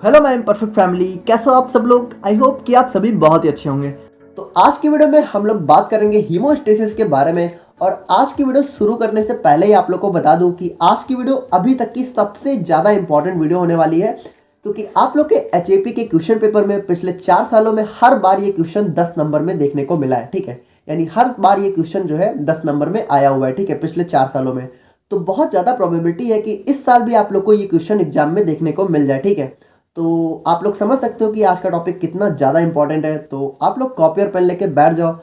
Hello my perfect family, कैसे हो आप सब लोग। आई होप कि आप सभी बहुत ही अच्छे होंगे। तो आज की वीडियो में हम लोग बात करेंगे हीमोस्टेसिस के बारे में। और आज की वीडियो शुरू करने से पहले ही आप लोग को बता दूं कि आज की वीडियो अभी तक की सबसे ज़्यादा इंपॉर्टेंट वीडियो होने वाली है, क्योंकि आप लोग के एचएपी के क्वेश्चन पेपर में पिछले 4 सालों में हर बार ये क्वेश्चन 10 नंबर में देखने को मिला है। ठीक है, यानी हर बार ये क्वेश्चन जो है 10 नंबर में आया हुआ है। ठीक है, पिछले 4 सालों में तो बहुत ज़्यादा प्रोबेबिलिटी है कि इस साल भी आप लोग को ये क्वेश्चन एग्जाम में देखने को मिल जाए। ठीक है, तो आप लोग समझ सकते हो कि आज का टॉपिक कितना ज़्यादा इंपॉर्टेंट है। तो आप लोग कॉपी और पेन लेके बैठ जाओ।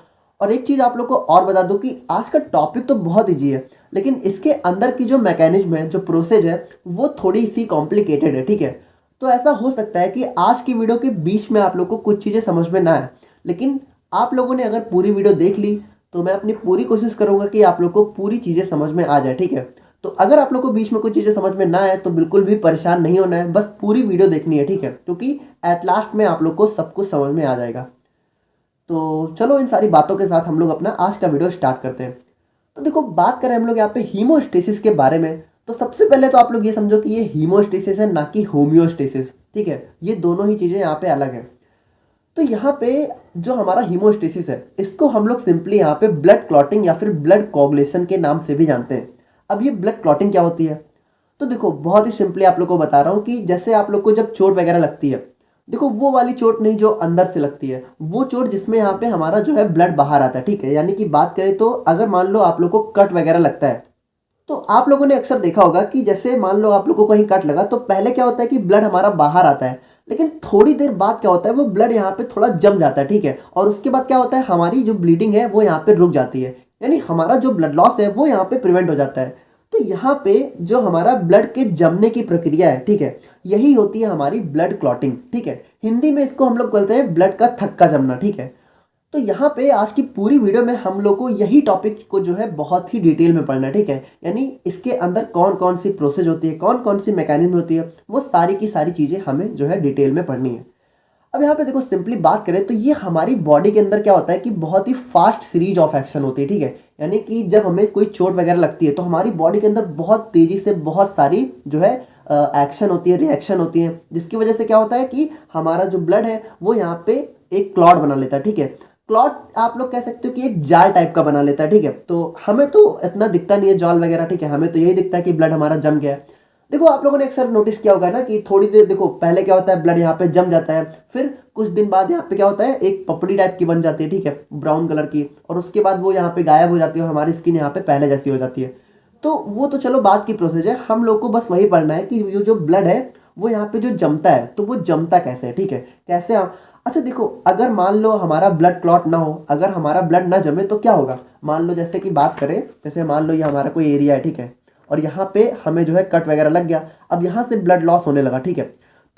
और एक चीज़ आप लोग को और बता दूं कि आज का टॉपिक तो बहुत ईजी है, लेकिन इसके अंदर की जो मैकेनिज्म है, जो प्रोसेस है, वो थोड़ी सी कॉम्प्लिकेटेड है। ठीक है, तो ऐसा हो सकता है कि आज की वीडियो के बीच में आप लोग को कुछ चीज़ें समझ में ना आए, लेकिन आप लोगों ने अगर पूरी वीडियो देख ली तो मैं अपनी पूरी कोशिश करूंगा कि आप लोग को पूरी चीज़ें समझ में आ जाए। ठीक है, तो अगर आप लोग को बीच में कुछ चीज़ें समझ में ना आए तो बिल्कुल भी परेशान नहीं होना है, बस पूरी वीडियो देखनी है। ठीक है, क्योंकि एट लास्ट में आप लोग को सब कुछ समझ में आ जाएगा। तो चलो इन सारी बातों के साथ हम लोग अपना आज का वीडियो स्टार्ट करते हैं। तो देखो, बात करें हम लोग यहाँ पे हीमोस्टेसिस के बारे में, तो सबसे पहले तो आप लोग ये समझो कि ये हीमोस्टेसिस है, ना कि होम्योस्टेसिस। ठीक है, ये दोनों ही चीज़ें यहाँ पे अलग है। तो यहाँ पे जो हमारा हीमोस्टेसिस है, इसको हम लोग सिंपली यहाँ पे ब्लड क्लॉटिंग या फिर ब्लड कोगुलेशन के नाम से भी जानते हैं। अब ये ब्लड क्लॉटिंग क्या होती है, तो देखो बहुत ही सिंपली आप लोग को बता रहा हूँ कि जैसे आप लोग को जब चोट वगैरह लगती है, देखो वो वाली चोट नहीं जो अंदर से लगती है, वो चोट जिसमें यहाँ पे हमारा जो है ब्लड बाहर आता है। ठीक है, यानी कि बात करें तो अगर मान लो आप लोग को कट वगैरह लगता है, तो आप लोगों ने अक्सर देखा होगा कि जैसे मान लो आप लोगों को कहीं कट लगा तो पहले क्या होता है कि ब्लड हमारा बाहर आता है, लेकिन थोड़ी देर बाद क्या होता है, वो ब्लड यहाँ पे थोड़ा जम जाता है। ठीक है, और उसके बाद क्या होता है, हमारी जो ब्लीडिंग है वो यहाँ पे रुक जाती है, यानी हमारा जो ब्लड लॉस है वो यहाँ पे प्रिवेंट हो जाता है। तो यहाँ पे जो हमारा ब्लड के जमने की प्रक्रिया है, ठीक है, यही होती है हमारी ब्लड क्लॉटिंग। ठीक है, हिंदी में इसको हम लोग बोलते हैं ब्लड का थक्का जमना। ठीक है, तो यहाँ पे आज की पूरी वीडियो में हम लोग को यही टॉपिक को जो है बहुत ही डिटेल में पढ़ना है। ठीक है, यानी इसके अंदर कौन कौन सी प्रोसेस होती है, कौन कौन सी मैकेनिज्म होती है, वो सारी की सारी चीज़ें हमें जो है डिटेल में पढ़नी है। अब यहाँ पे देखो, सिंपली बात करें तो ये हमारी बॉडी के अंदर क्या होता है कि बहुत ही फास्ट सीरीज ऑफ एक्शन होती है। ठीक है, यानी कि जब हमें कोई चोट वगैरह लगती है तो हमारी बॉडी के अंदर बहुत तेजी से बहुत सारी जो है एक्शन होती है, रिएक्शन होती है, जिसकी वजह से क्या होता है कि हमारा जो ब्लड है वो यहाँ पे एक क्लॉट बना लेता है। ठीक है, क्लॉट आप लोग कह सकते हो कि एक जाल टाइप का बना लेता है। ठीक है, तो हमें तो इतना दिखता नहीं है जाल वगैरह। ठीक है, हमें तो यही दिखता है कि ब्लड हमारा जम गया है। देखो आप लोगों ने अक्सर नोटिस किया होगा ना कि थोड़ी देर देखो पहले क्या होता है, ब्लड यहाँ पे जम जाता है, फिर कुछ दिन बाद यहाँ पे क्या होता है, एक पपड़ी टाइप की बन जाती है। ठीक है, ब्राउन कलर की, और उसके बाद वो यहाँ पे गायब हो जाती है और हमारी स्किन यहाँ पे पहले जैसी हो जाती है। तो वो तो चलो बात की प्रोसेस है, हम लोग को बस वही पढ़ना है कि जो ब्लड है वो यहाँ पे जो जमता है, तो वो जमता कैसे है। ठीक है, कैसे अच्छा देखो, अगर मान लो हमारा ब्लड क्लॉट ना हो, अगर हमारा ब्लड ना जमे तो क्या होगा। मान लो जैसे कि बात करें, जैसे मान लो ये हमारा कोई एरिया है, ठीक है, और यहाँ पे हमें जो है कट वगैरह लग गया, अब यहाँ से ब्लड लॉस होने लगा। ठीक है,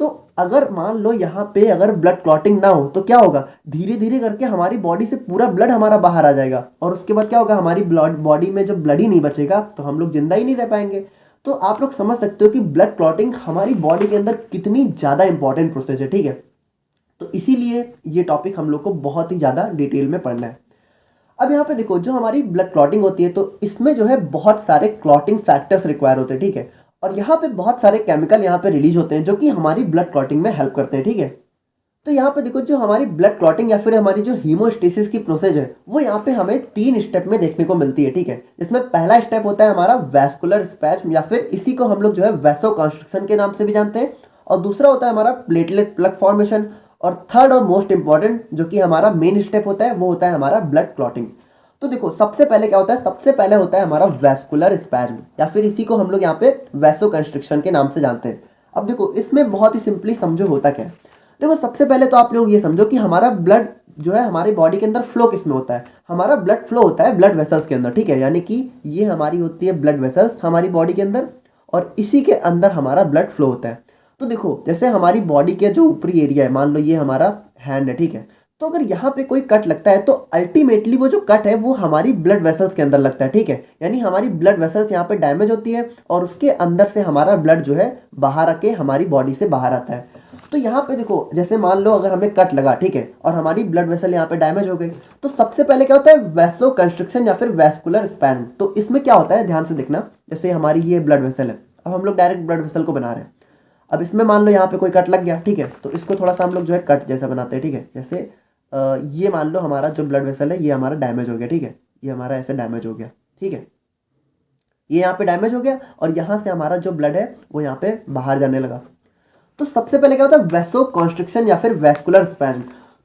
तो अगर मान लो यहाँ पे अगर ब्लड क्लॉटिंग ना हो तो क्या होगा, धीरे धीरे करके हमारी बॉडी से पूरा ब्लड हमारा बाहर आ जाएगा, और उसके बाद क्या होगा, हमारी ब्लड बॉडी में जब ब्लड ही नहीं बचेगा तो हम लोग जिंदा ही नहीं रह पाएंगे। तो आप लोग समझ सकते हो कि ब्लड क्लॉटिंग हमारी बॉडी के अंदर कितनी ज़्यादा इंपॉर्टेंट प्रोसेस है। ठीक है, तो इसीलिए ये टॉपिक हम लोग को बहुत ही ज़्यादा डिटेल में पढ़ना है। अब यहाँ पे देखो, जो हमारी ब्लड क्लॉटिंग होती है तो इसमें जो है बहुत सारे क्लॉटिंग फैक्टर्स रिक्वायर होते हैं। ठीक है, और यहाँ पे बहुत सारे केमिकल यहाँ पे रिलीज होते हैं जो कि हमारी ब्लड क्लॉटिंग में हेल्प करते हैं। ठीक है, तो यहाँ पे देखो, जो हमारी ब्लड क्लॉटिंग या फिर हमारी जो हीमोस्टेसिस की प्रोसेस है वो यहाँ पे हमें 3 स्टेप में देखने को मिलती है। ठीक है, इसमें पहला स्टेप होता है हमारा वैस्कुलर स्पैज्म, या फिर इसी को हम लोग जो है वैसोकंस्ट्रिक्शन के नाम से भी जानते हैं, और दूसरा होता है हमारा प्लेटलेट प्लग फॉर्मेशन, और थर्ड और मोस्ट इंपॉर्टेंट जो कि हमारा मेन स्टेप होता है वो होता है हमारा ब्लड क्लॉटिंग। तो देखो सबसे पहले क्या होता है, सबसे पहले होता है हमारा वैस्कुलर स्पैज्म, या फिर इसी को हम लोग यहाँ पे वैसोकंस्ट्रिक्शन के नाम से जानते हैं। अब देखो इसमें बहुत ही सिंपली समझो होता क्या है। देखो सबसे पहले तो आप लोग ये समझो कि हमारा ब्लड जो है हमारी बॉडी के अंदर फ्लो किस में होता है, हमारा ब्लड फ्लो होता है ब्लड वेसल्स के अंदर। ठीक है, यानी कि ये हमारी होती है ब्लड वेसल्स हमारी बॉडी के अंदर, और इसी के अंदर हमारा ब्लड फ्लो होता है। तो देखो जैसे हमारी बॉडी के जो ऊपरी एरिया है, मान लो ये हमारा हैंड है, ठीक है, तो अगर यहाँ पे कोई कट लगता है तो अल्टीमेटली वो जो कट है वो हमारी ब्लड वेसल्स के अंदर लगता है। ठीक है, यानी हमारी ब्लड वेसल्स यहाँ पे डैमेज होती है और उसके अंदर से हमारा ब्लड जो है बाहर आके हमारी बॉडी से बाहर आता है। तो यहाँ पे देखो, जैसे मान लो अगर हमें कट लगा, ठीक है, और हमारी ब्लड वेसल यहाँ पे डैमेज हो गई, तो सबसे पहले क्या होता है, वैसो कंस्ट्रिक्शन या फिर वैस्कुलर स्पैज्म। तो इसमें क्या होता है, ध्यान से देखना, जैसे हमारी ये ब्लड वेसल है, अब हम लोग डायरेक्ट ब्लड वेसल को बना रहे हैं। अब इसमें मान लो यहाँ पे कोई कट लग गया, ठीक है, तो इसको थोड़ा सा हम लोग जो है कट जैसा बनाते हैं, ठीक है। जैसे ये मान लो हमारा जो ब्लड वेसल है ये हमारा डैमेज हो गया, ठीक है, ये हमारा ऐसे डैमेज हो गया, ठीक है, ये यहाँ पे डैमेज हो गया और यहाँ से हमारा जो ब्लड है वो यहाँ पे बाहर जाने लगा। तो सबसे पहले क्या होता है, वेसो कॉन्स्ट्रिक्शन या फिर वेस्कुलर स्पैज्म।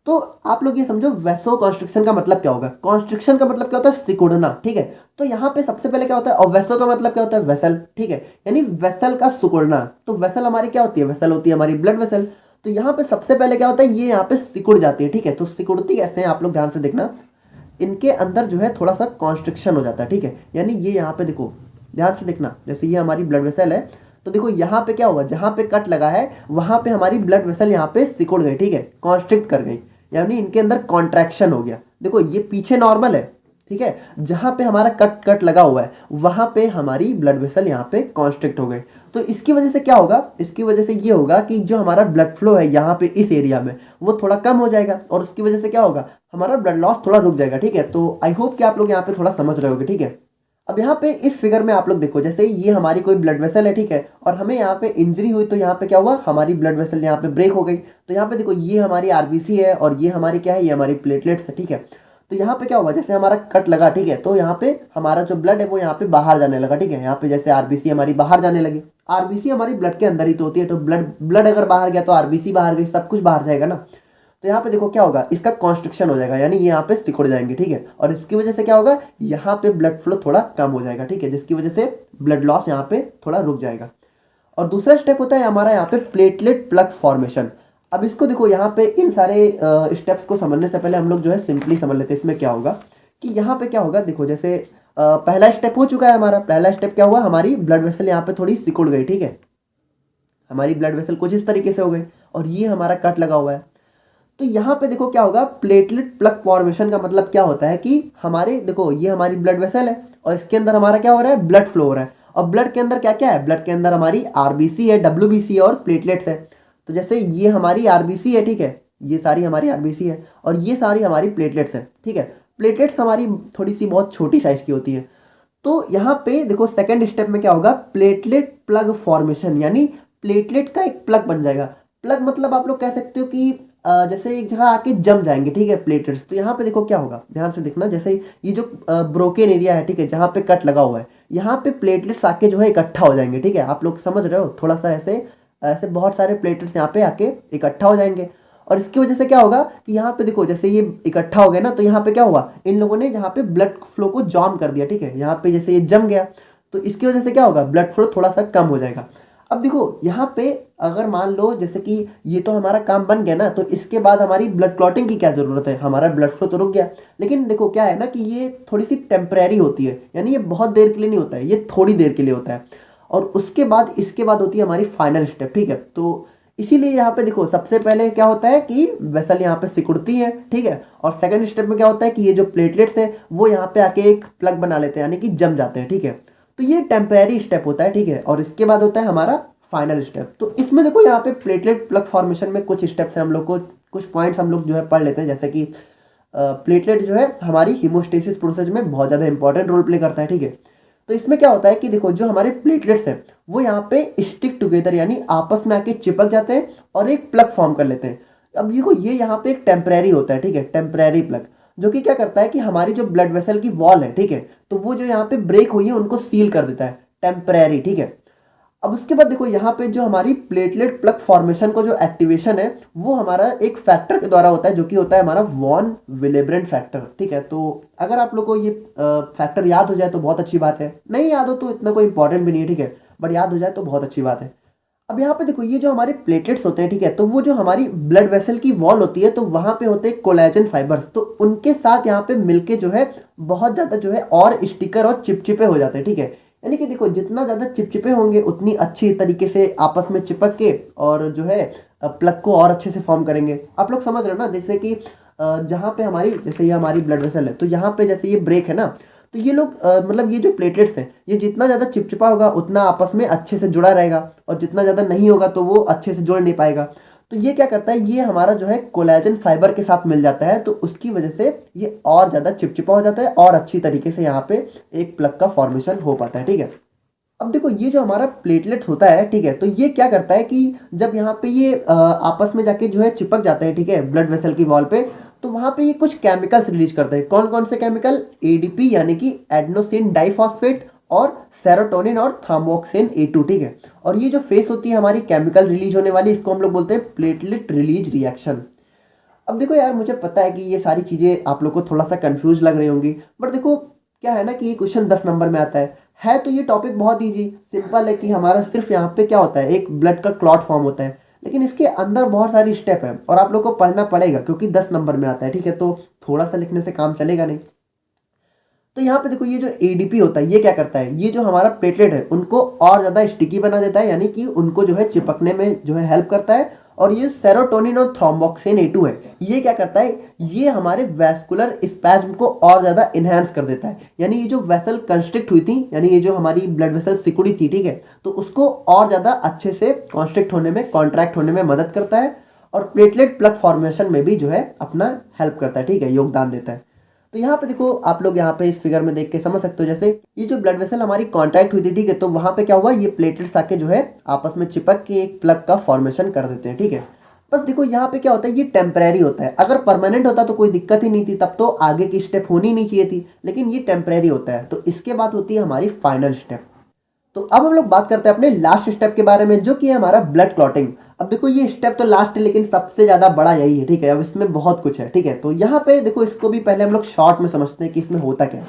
तो आप लोग ये समझो वेसो कॉन्स्ट्रिक्शन का मतलब क्या होगा। कॉन्स्ट्रिक्शन का मतलब क्या होता है, सिकुड़ना, ठीक है। तो यहाँ पे सबसे पहले क्या होता है, और वेसो का मतलब क्या होता है, वेसल, ठीक है, यानी वेसल का सिकुड़ना। तो वेसल हमारी क्या होती है, वेसल होती है हमारी ब्लड वेसल। तो यहाँ पे सबसे पहले क्या होता है, ये यहाँ पे सिकुड़ जाती है, ठीक है। तो सिकुड़ती कैसे हैं आप लोग ध्यान से देखना, इनके अंदर जो है थोड़ा सा कॉन्स्ट्रिक्शन हो जाता है, ठीक है। यानी ये यहाँ पे देखो, ध्यान से देखना, जैसे ये हमारी ब्लड वेसल है, तो देखो यहाँ पे क्या हुआ, जहाँ पे कट लगा है वहां पे हमारी ब्लड वेसल यहाँ पे सिकुड़ गई, ठीक है, कॉन्स्ट्रिक्ट कर गई, यानी इनके अंदर कॉन्ट्रैक्शन हो गया। देखो ये पीछे नॉर्मल है, ठीक है, जहां पे हमारा कट कट लगा हुआ है वहां पे हमारी ब्लड वेसल यहाँ पे कॉन्स्ट्रिक्ट हो गई। तो इसकी वजह से क्या होगा, इसकी वजह से ये होगा कि जो हमारा ब्लड फ्लो है यहाँ पे इस एरिया में वो थोड़ा कम हो जाएगा, और उसकी वजह से क्या होगा, हमारा ब्लड लॉस थोड़ा रुक जाएगा, ठीक है। तो आई होप कि आप लोग यहाँ पे थोड़ा समझ रहे होगे, ठीक है। अब यहाँ पे इस फिगर में आप लोग देखो, जैसे ये हमारी कोई ब्लड वेसल है, ठीक है, और हमें यहाँ पे इंजरी हुई, तो यहाँ पे क्या हुआ, हमारी ब्लड वेसल यहाँ पे ब्रेक हो गई। तो यहाँ पे देखो ये हमारी आरबीसी है और ये हमारी क्या है, ये हमारी प्लेटलेट्स है, ठीक है। तो यहाँ पे क्या हुआ, जैसे हमारा कट लगा, ठीक है, तो यहाँ पे हमारा जो ब्लड है वो यहाँ पे बाहर जाने लगा, ठीक है। यहाँ पे जैसे आरबीसी हमारी बाहर जाने लगी, आरबीसी हमारी ब्लड के अंदर ही तो होती है, तो ब्लड ब्लड अगर बाहर गया तो आरबीसी बाहर गई, सब कुछ बाहर जाएगा ना। तो यहाँ पे देखो क्या होगा, इसका कॉन्स्ट्रिक्शन हो जाएगा, यानी ये यहाँ पे सिकुड़ जाएंगे, ठीक है। और इसकी वजह से क्या होगा, यहाँ पे ब्लड फ्लो थोड़ा कम हो जाएगा, ठीक है, जिसकी वजह से ब्लड लॉस यहाँ पे थोड़ा रुक जाएगा। और दूसरा स्टेप होता है हमारा यहाँ पे प्लेटलेट प्लग फॉर्मेशन। अब इसको देखो, यहाँ पे इन सारे स्टेप्स को समझने से पहले हम लोग जो है सिंपली समझ लेते हैं इसमें क्या होगा। कि यहाँ पे क्या होगा, देखो जैसे पहला स्टेप हो चुका है हमारा, पहला स्टेप क्या हुआ, हमारी ब्लड वेसल यहाँ पे थोड़ी सिकुड़ गई, ठीक है, हमारी ब्लड वेसल कुछ इस तरीके से हो गई, और ये हमारा कट लगा हुआ है। तो यहाँ पे देखो क्या होगा, प्लेटलेट प्लग फॉर्मेशन का मतलब क्या होता है कि हमारे देखो ये हमारी ब्लड वेसल है और इसके अंदर हमारा क्या हो रहा है, ब्लड फ्लो हो रहा है। और ब्लड के अंदर क्या क्या है, ब्लड के अंदर हमारी आरबीसी है, डब्ल्यूबीसी है और प्लेटलेट्स है। तो जैसे ये हमारी आरबीसी है, ठीक है, ये सारी हमारी आरबीसी है और ये सारी हमारी प्लेटलेट्स है, ठीक है। प्लेटलेट्स हमारी थोड़ी सी बहुत छोटी साइज की होती है। तो यहाँ पे देखो सेकेंड स्टेप में क्या होगा, प्लेटलेट प्लग फॉर्मेशन, यानी प्लेटलेट का एक प्लग बन जाएगा। प्लग मतलब आप लोग कह सकते हो कि जैसे एक जगह आके जम जाएंगे, ठीक है, प्लेटलेट्स। तो यहाँ पे देखो क्या होगा, ध्यान से देखना, जैसे ये जो ब्रोकन एरिया है, ठीक है, जहाँ पे कट लगा हुआ है, यहाँ पे प्लेटलेट्स आके जो है इकट्ठा हो जाएंगे, ठीक है। आप लोग समझ रहे हो, थोड़ा सा ऐसे ऐसे बहुत सारे प्लेटलेट्स यहाँ पे आके इकट्ठा हो जाएंगे। और इसकी वजह से क्या होगा कि यहाँ पे देखो जैसे ये इकट्ठा हो गए ना, तो यहाँ पे क्या हुआ, इन लोगों ने यहाँ पे ब्लड फ्लो को जाम कर दिया, ठीक है, यहाँ पे जैसे ये जम गया, तो इसकी वजह से क्या होगा, ब्लड फ्लो थोड़ा सा कम हो जाएगा। अब देखो यहाँ पे अगर मान लो जैसे कि ये तो हमारा काम बन गया ना, तो इसके बाद हमारी ब्लड क्लॉटिंग की क्या जरूरत है, हमारा ब्लड फ्लो तो रुक गया। लेकिन देखो क्या है ना कि ये थोड़ी सी टेम्परेरी होती है, यानी ये बहुत देर के लिए नहीं होता है, ये थोड़ी देर के लिए होता है। और उसके बाद इसके बाद होती है हमारी फाइनल स्टेप, ठीक है। तो इसीलिए यहाँ पे देखो सबसे पहले क्या होता है कि वेसल यहाँ पे सिकुड़ती है, ठीक है। और सेकंड स्टेप में क्या होता है कि ये जो प्लेटलेट्स है वो यहाँ पे आके एक प्लग बना लेते हैं, यानी कि जम जाते हैं, ठीक है। तो ये टेम्परेरी स्टेप होता है, ठीक है। और इसके बाद होता है हमारा फाइनल स्टेप। तो इसमें देखो यहाँ पे प्लेटलेट प्लग फॉर्मेशन में कुछ स्टेप्स हैं, हम लोग को कुछ पॉइंट्स हम लोग जो है पढ़ लेते हैं। जैसे कि प्लेटलेट जो है हमारी हीमोस्टेसिस प्रोसेस में बहुत ज़्यादा इंपॉर्टेंट रोल प्ले करता है, ठीक है। तो इसमें क्या होता है कि देखो जो हमारे प्लेटलेट्स हैं वो यहाँ पे स्टिक टुगेदर, यानी आपस में आके चिपक जाते हैं और एक प्लग फॉर्म कर लेते हैं। अब देखो ये यहाँ पे एक टेम्परेरी होता है, ठीक है, टेम्परेरी प्लग, जो कि क्या करता है कि हमारी जो ब्लड वेसल की वॉल है, ठीक है, तो वो जो यहाँ पे ब्रेक हुई है उनको सील कर देता है, टेम्परेरी, ठीक है। अब उसके बाद देखो यहाँ पे जो हमारी प्लेटलेट प्लग फॉर्मेशन को जो एक्टिवेशन है वो हमारा एक फैक्टर के द्वारा होता है, जो कि होता है हमारा वॉन विलेब्रेंट फैक्टर, ठीक है। तो अगर आप लोग को ये फैक्टर याद हो जाए तो बहुत अच्छी बात है, नहीं याद हो तो इतना कोई इंपॉर्टेंट भी नहीं है, ठीक है, बट याद हो जाए तो बहुत अच्छी बात है। अब यहाँ पे देखो ये जो हमारे प्लेटलेट्स होते हैं, ठीक है, तो वो जो हमारी ब्लड वेसल की वॉल होती है तो वहां पे होते हैं कोलेजन फाइबर्स, तो उनके साथ यहाँ पे मिलके जो है बहुत ज्यादा जो है और स्टिकर और चिपचिपे हो जाते हैं, ठीक है। यानी कि देखो जितना ज्यादा चिपचिपे होंगे उतनी अच्छी तरीके से आपस में चिपक के और जो है प्लग को और अच्छे से फॉर्म करेंगे। आप लोग समझ रहे हो ना, जैसे कि जहाँ पे हमारी जैसे ये हमारी ब्लड वेसल है, तो यहाँ पे जैसे ये ब्रेक है ना, तो ये लोग मतलब ये जो प्लेटलेट्स हैं ये जितना ज़्यादा चिपचिपा होगा उतना आपस में अच्छे से जुड़ा रहेगा, और जितना ज़्यादा नहीं होगा तो वो अच्छे से जुड़ नहीं पाएगा। तो ये क्या करता है, ये हमारा जो है कोलेजन फाइबर के साथ मिल जाता है, तो उसकी वजह से ये और ज़्यादा चिपचिपा हो जाता है और अच्छी तरीके से यहाँ पे एक प्लग का फॉर्मेशन हो पाता है, ठीक है। अब देखो ये जो हमारा प्लेटलेट होता है, ठीक है, तो ये क्या करता है कि जब यहाँ पे ये आपस में जाके जो है चिपक जाते हैं, ठीक है, ब्लड वेसल की वॉल पे, तो वहाँ पे ये कुछ केमिकल्स रिलीज करते हैं। कौन कौन से केमिकल? एडीपी यानी कि एडेनोसिन डाइफॉस्फेट, और सेरोटोनिन और थ्रोम्बोक्सिन ए2, ठीक है। और ये जो फेस होती है हमारी केमिकल रिलीज होने वाली, इसको हम लोग बोलते हैं प्लेटलेट रिलीज रिएक्शन। अब देखो यार, मुझे पता है कि ये सारी चीज़ें आप लोग को थोड़ा सा कंफ्यूज लग रही होंगी, बट देखो क्या है ना कि ये क्वेश्चन 10 नंबर में आता है तो ये टॉपिक बहुत ईजी सिंपल है कि हमारा सिर्फ यहाँ पे क्या होता है, एक ब्लड का क्लॉट फॉर्म होता है, लेकिन इसके अंदर बहुत सारी स्टेप है और आप लोग को पढ़ना पड़ेगा क्योंकि 10 नंबर में आता है, ठीक है, तो थोड़ा सा लिखने से काम चलेगा नहीं। तो यहाँ पे देखो ये जो एडीपी होता है ये क्या करता है, ये जो हमारा प्लेटलेट है उनको और ज़्यादा स्टिकी बना देता है, यानी कि उनको जो है चिपकने में जो है हेल्प करता है। और ये सेरोटोनिन और थ्रोम्बोक्सिन ए2 है, ये क्या करता है, ये हमारे वेस्कुलर स्पैज्म को और ज़्यादा इन्हेंस कर देता है, यानी ये जो वेसल कंस्ट्रिक्ट हुई थी, यानी ये जो हमारी ब्लड वेसल सिकुड़ी थी, ठीक है, तो उसको और ज़्यादा अच्छे से कॉन्स्ट्रिक्ट होने में, कॉन्ट्रैक्ट होने में मदद करता है। और प्लेटलेट प्लग फॉर्मेशन में भी जो है अपना हेल्प करता है, ठीक है, योगदान देता है। तो यहाँ पे देखो आप लोग यहाँ पे इस फिगर में देख के समझ सकते हो, जैसे ये जो ब्लड वेसल हमारी कांटेक्ट हुई थी, ठीक है, तो वहाँ पे क्या हुआ, ये प्लेटलेट्स आके जो है आपस में चिपक के एक प्लग का फॉर्मेशन कर देते हैं, ठीक है। बस देखो यहाँ पे क्या होता है, ये टेम्परेरी होता है, अगर परमानेंट होता तो कोई दिक्कत ही नहीं थी, तब तो आगे की स्टेप होनी नहीं चाहिए थी, लेकिन ये टेम्परेरी होता है। तो इसके बाद होती है हमारी फाइनल स्टेप। तो अब हम लोग बात करते हैं अपने लास्ट स्टेप के बारे में, जो कि है हमारा ब्लड क्लॉटिंग। अब देखो ये स्टेप तो लास्ट है, लेकिन सबसे ज्यादा बड़ा यही है, ठीक है, अब इसमें बहुत कुछ है, ठीक है। तो यहाँ पे देखो इसको भी पहले हम लोग शॉर्ट में समझते हैं कि इसमें होता क्या है।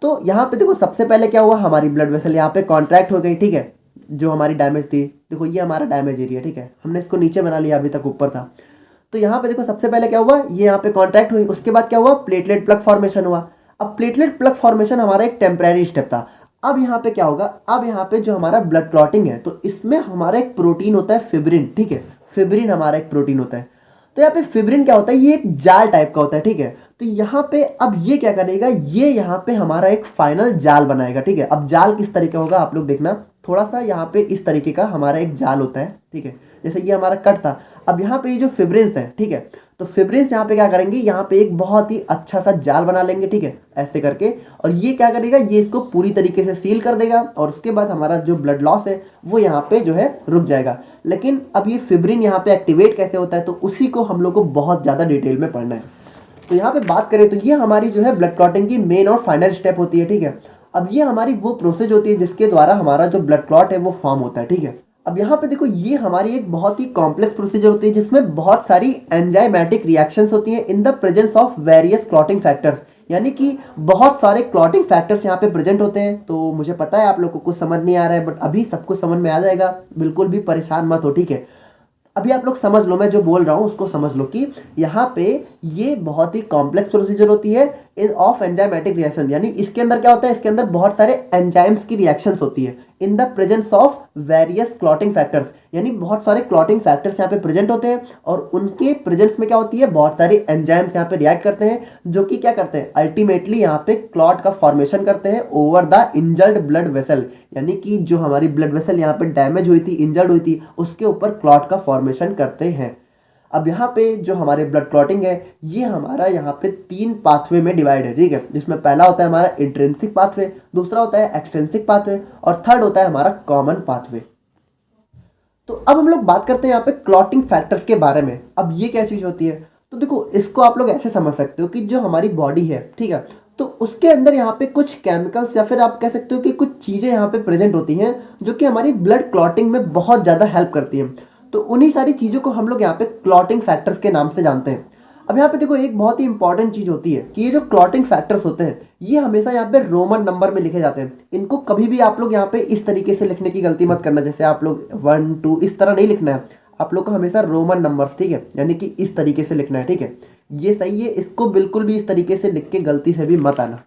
तो यहाँ पे देखो सबसे पहले क्या हुआ, हमारी ब्लड वेसल यहाँ पे कॉन्ट्रैक्ट हो गई, ठीक है, जो हमारी डैमेज थी। देखो ये हमारा डैमेज एरिया, ठीक है, हमने इसको नीचे बना लिया, अभी तक ऊपर था। तो यहाँ पे देखो सबसे पहले क्या हुआ, ये यहाँ पे कॉन्ट्रैक्ट हुई, उसके बाद क्या हुआ, प्लेटलेट प्लग फॉर्मेशन हुआ। अब प्लेटलेट प्लग फॉर्मेशन हमारा एक टेम्परेरी स्टेप था। अब यहाँ पे क्या होगा, अब यहाँ पे जो हमारा ब्लड क्लॉटिंग है, तो इसमें हमारा एक प्रोटीन होता है फिब्रिन, ठीक है, फिब्रिन हमारा एक प्रोटीन होता है। तो यहाँ पे फिब्रिन क्या होता है, ये एक जाल टाइप का होता है, ठीक है। तो यहाँ पे अब ये क्या करेगा, ये यहाँ पे हमारा एक फाइनल जाल बनाएगा, ठीक है। अब जाल किस तरीके होगा आप लोग देखना, थोड़ा सा यहाँ पे इस तरीके का हमारा एक जाल होता है, ठीक है, जैसे ये हमारा कट था। अब यहाँ पे ये जो फिब्रिन्स है, ठीक है, तो फिब्रिन्स यहाँ पे क्या करेंगे, यहाँ पे एक बहुत ही अच्छा सा जाल बना लेंगे, ठीक है, ऐसे करके। और ये क्या करेगा, ये इसको पूरी तरीके से सील कर देगा, और उसके बाद हमारा जो ब्लड लॉस है वो यहाँ पे जो है रुक जाएगा। लेकिन अब ये फिब्रिन यहाँ पे एक्टिवेट कैसे होता है, तो उसी को हम लोग को बहुत ज़्यादा डिटेल में पढ़ना है। तो यहाँ पे बात करें तो ये हमारी जो है ब्लड क्लॉटिंग की मेन और फाइनल स्टेप होती है, ठीक है। अब ये हमारी वो प्रोसेस होती है जिसके द्वारा हमारा जो ब्लड क्लॉट है वो फॉर्म होता है, ठीक है। अब यहाँ पे देखो ये हमारी एक बहुत ही कॉम्प्लेक्स प्रोसीजर होती है जिसमें बहुत सारी एंजाइमेटिक रिएक्शंस होती हैं in the presence of various clotting factors, यानी कि बहुत सारे क्लॉटिंग फैक्टर्स यहाँ पे प्रेजेंट होते हैं। तो मुझे पता है आप लोगों को कुछ समझ नहीं आ रहा है, बट अभी सब कुछ समझ में आ जाएगा, बिल्कुल भी परेशान मत हो, ठीक है। अभी आप लोग समझ लो, मैं जो बोल रहा हूँ उसको समझ लो कि यहाँ पे ये बहुत ही कॉम्प्लेक्स प्रोसीजर होती है इन ऑफ एंजाइमेटिक रिएक्शन, यानी इसके अंदर क्या होता है, इसके अंदर बहुत सारे एंजाइम्स की रिएक्शंस होती है in the presence of various clotting factors, यानी बहुत सारे क्लॉटिंग फैक्टर्स यहाँ पे प्रेजेंट होते हैं, और उनके प्रेजेंस में क्या होती है, बहुत सारे एंजाइम्स यहाँ पे रिएक्ट करते हैं, जो कि क्या करते हैं, अल्टीमेटली यहाँ पे क्लॉट का फॉर्मेशन करते हैं over the injured blood vessel, यानी कि जो हमारी ब्लड वेसल यहाँ पे डैमेज हुई थी, इंजर्ड हुई थी, उसके ऊपर क्लॉट का फॉर्मेशन करते हैं। अब यहाँ पे जो हमारे ब्लड क्लॉटिंग है ये हमारा यहाँ पे 3 पाथवे में डिवाइड है, ठीक है, जिसमें पहला होता है हमारा इंट्रिंसिक पाथवे, दूसरा होता है एक्सट्रिंसिक पाथवे, और थर्ड होता है हमारा कॉमन पाथवे। तो अब हम लोग बात करते हैं यहाँ पे क्लॉटिंग फैक्टर्स के बारे में। अब ये क्या चीज़ होती है, तो देखो इसको आप लोग ऐसे समझ सकते हो कि जो हमारी बॉडी है, ठीक है, तो उसके अंदर यहाँ पे कुछ केमिकल्स या फिर आप कह सकते हो कि कुछ चीज़ें यहाँ पे प्रेजेंट होती हैं जो कि हमारी ब्लड क्लॉटिंग में बहुत ज़्यादा हेल्प करती हैं। तो उन्हीं सारी चीज़ों को हम लोग यहाँ पे क्लॉटिंग फैक्टर्स के नाम से जानते हैं। अब यहाँ पे देखो एक बहुत ही इंपॉर्टेंट चीज़ होती है कि ये जो क्लॉटिंग फैक्टर्स होते हैं ये हमेशा यहाँ पे रोमन नंबर में लिखे जाते हैं। इनको कभी भी आप लोग यहाँ पे इस तरीके से लिखने की गलती मत करना, जैसे आप लोग 1 2 इस तरह नहीं लिखना है, आप लोग को हमेशा रोमन नंबर्स, ठीक है, यानी कि इस तरीके से लिखना है, ठीक है, ये सही है। इसको बिल्कुल भी इस तरीके से लिख के गलती से भी मत आना।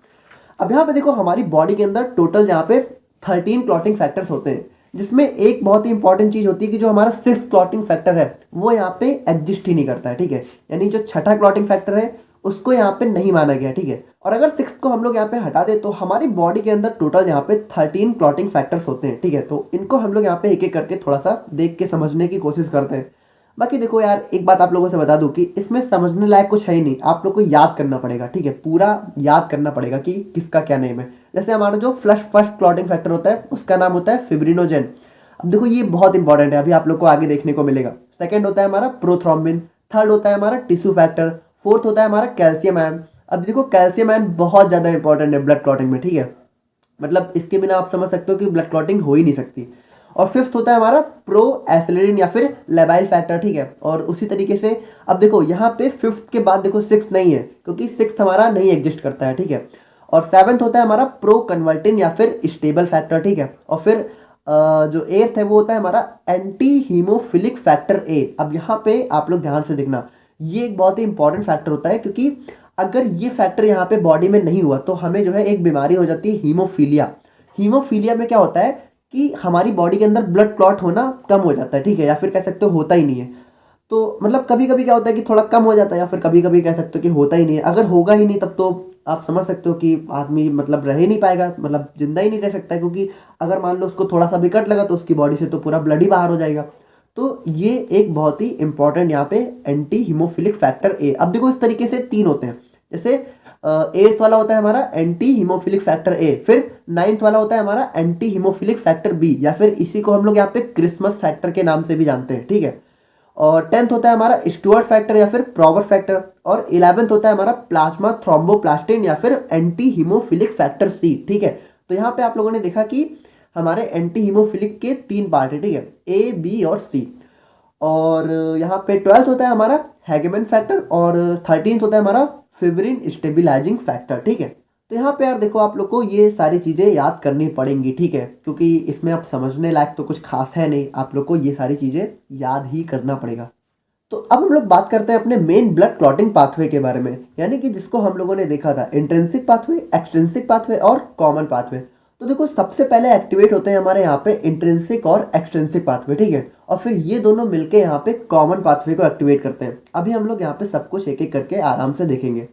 अब यहाँ पे देखो हमारी बॉडी के अंदर टोटल यहाँ पे 13 क्लॉटिंग फैक्टर्स होते हैं, जिसमें एक बहुत ही इंपॉर्टेंट चीज होती है कि जो हमारा 6th क्लॉटिंग फैक्टर है वो यहाँ पे एग्जिस्ट ही नहीं करता है, ठीक है, यानी जो छठा क्लॉटिंग फैक्टर है उसको यहाँ पे नहीं माना गया, ठीक है। और अगर 6th को हम लोग यहाँ पे हटा दे तो हमारी बॉडी के अंदर टोटल यहाँ पे 13 क्लॉटिंग फैक्टर्स होते हैं, ठीक है। तो इनको हम लोग यहाँ पे एक एक करके थोड़ा सा देख के समझने की कोशिश करते हैं। बाकी देखो यार, एक बात आप लोगों से बता दूं कि इसमें समझने लायक कुछ है ही नहीं, आप लोग को याद करना पड़ेगा, ठीक है, पूरा याद करना पड़ेगा कि किसका क्या नेम है। जैसे हमारा जो फ्लश फर्स्ट क्लॉटिंग फैक्टर होता है उसका नाम होता है फिब्रिनोजेन। अब देखो ये बहुत इंपॉर्टेंट है, अभी आप लोग को आगे देखने को मिलेगा। सेकंड होता है हमारा प्रोथ्रोम्बिन, थर्ड होता है हमारा टिश्यू फैक्टर, फोर्थ होता है हमारा कैल्शियम आयन। अब देखो कैल्शियम आयन बहुत ज़्यादा इंपॉर्टेंट है ब्लड क्लॉटिंग में, ठीक है, मतलब इसके बिना आप समझ सकते हो कि ब्लड क्लॉटिंग हो ही नहीं सकती। और फिफ्थ होता है हमारा प्रो एसिलिन या फिर लेबाइल फैक्टर, ठीक है। और उसी तरीके से अब देखो यहाँ पे फिफ्थ के बाद देखो सिक्स नहीं है, क्योंकि सिक्स हमारा नहीं एग्जिस्ट करता है, ठीक है। और सेवन्थ होता है हमारा प्रो कन्वर्टिन या फिर स्टेबल फैक्टर, ठीक है। और फिर जो एट्थ है वो होता है हमारा एंटी हीमोफिलिक फैक्टर ए। अब यहाँ पे आप लोग ध्यान से देखना, ये एक बहुत ही इंपॉर्टेंट फैक्टर होता है, क्योंकि अगर ये फैक्टर यहाँ पे बॉडी में नहीं हुआ तो हमें जो है एक बीमारी हो जाती है हीमोफीलिया। हीमोफीलिया में क्या होता है कि हमारी बॉडी के अंदर ब्लड क्लॉट होना कम हो जाता है, ठीक है, या फिर कह सकते हो होता ही नहीं है। तो मतलब कभी कभी क्या होता है कि थोड़ा कम हो जाता है, या फिर कभी कभी कह सकते हो कि होता ही नहीं है। अगर होगा ही नहीं तब तो आप समझ सकते हो कि आदमी मतलब रह ही नहीं पाएगा, मतलब जिंदा ही नहीं रह सकता है, क्योंकि अगर मान लो उसको थोड़ा सा भी कट लगा तो उसकी बॉडी से तो पूरा ब्लड ही बाहर हो जाएगा। तो ये एक बहुत ही इंपॉर्टेंट यहाँ पे एंटी हीमोफिलिक फैक्टर ए। अब देखो इस तरीके से तीन होते हैं, जैसे एट्थ वाला होता है हमारा एंटी हीमोफिलिक फैक्टर ए, फिर नाइन्थ वाला होता है हमारा एंटी हीमोफिलिक फैक्टर बी, या फिर इसी को हम लोग यहाँ पे क्रिसमस फैक्टर के नाम से भी जानते हैं, ठीक है। और टेंथ होता है हमारा स्टुअर्ट फैक्टर या फिर प्रॉवर फैक्टर, और इलेवेंथ होता है हमारा प्लाज्मा थ्रोम्बोप्लास्टिन या फिर एंटी हीमोफिलिक फैक्टर सी, ठीक है। तो यहाँ पे आप लोगों ने देखा कि हमारे एंटी हीमोफिलिक के तीन पार्ट है, ठीक है, ए बी और सी। और यहाँ पे ट्वेल्थ होता है हमारा हैगेमैन फैक्टर, और थर्टींथ होता है हमारा फिब्रिन स्टेबिलाइजिंग फैक्टर, ठीक है। तो यहाँ पे यार देखो आप लोग को ये सारी चीज़ें याद करनी पड़ेंगी, ठीक है, क्योंकि इसमें आप समझने लायक तो कुछ खास है नहीं, आप लोग को ये सारी चीज़ें याद ही करना पड़ेगा। तो अब हम लोग बात करते हैं अपने मेन ब्लड क्लॉटिंग पाथवे के बारे में, यानी कि जिसको हम लोगों ने देखा था इंट्रिंसिक पाथवे, एक्सट्रिंसिक पाथवे और कॉमन पाथवे। तो देखो सबसे पहले एक्टिवेट होते हैं हमारे यहाँ पे इंट्रिंसिक और एक्सट्रिंसिक पाथवे, ठीक है, और फिर ये दोनों मिलके यहाँ पे कॉमन पाथवे को एक्टिवेट करते हैं। अभी हम लोग यहाँ पे सब कुछ एक एक करके आराम से देखेंगे।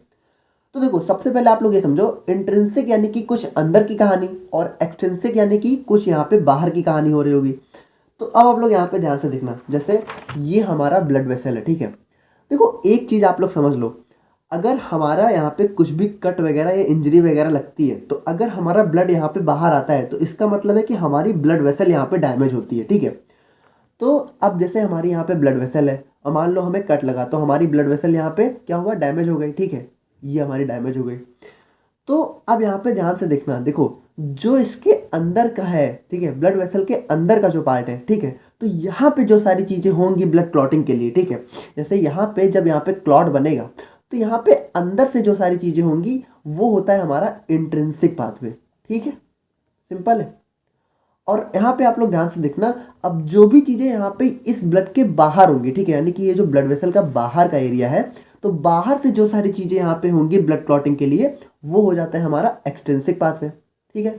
तो देखो सबसे पहले आप लोग ये समझो, इंट्रिंसिक यानी कि कुछ अंदर की कहानी, और एक्सट्रिंसिक यानी कि कुछ यहाँ पे बाहर की कहानी हो रही होगी। तो अब आप लोग यहाँ पे ध्यान से देखना, जैसे ये हमारा ब्लड वेसल है, ठीक है। देखो एक चीज़ आप लोग समझ लो, अगर हमारा यहाँ पे कुछ भी कट वगैरह या इंजरी वगैरह लगती है, तो अगर हमारा ब्लड यहाँ पे बाहर आता है तो इसका मतलब है कि हमारी ब्लड वेसल यहाँ पे डैमेज होती है, ठीक है। तो अब जैसे हमारी यहाँ पे ब्लड वेसल है और मान लो हमें कट लगा, तो हमारी ब्लड वेसल यहाँ पे क्या हुआ, डैमेज हो गई, ठीक है, ये हमारी डैमेज हो गई। तो अब यहाँ पे ध्यान से देखना, देखो जो इसके अंदर का है, ठीक है, ब्लड वेसल के अंदर का जो पार्ट है, ठीक है, तो यहाँ पे जो सारी चीज़ें होंगी ब्लड क्लॉटिंग के लिए, ठीक है, जैसे यहाँ पे जब यहाँ पे क्लॉट बनेगा तो यहाँ पे अंदर से जो सारी चीज़ें होंगी वो होता है हमारा इंट्रिंसिक पाथवे, ठीक है, सिंपल है। और यहाँ पे आप लोग ध्यान से देखना, अब जो भी चीज़ें यहाँ पे इस ब्लड के बाहर होंगी, ठीक है, यानी कि ये जो ब्लड वेसल का बाहर का एरिया है, तो बाहर से जो सारी चीज़ें यहाँ पे होंगी ब्लड क्लॉटिंग के लिए वो हो जाता है हमारा एक्सट्रिंसिक पाथवे, ठीक है,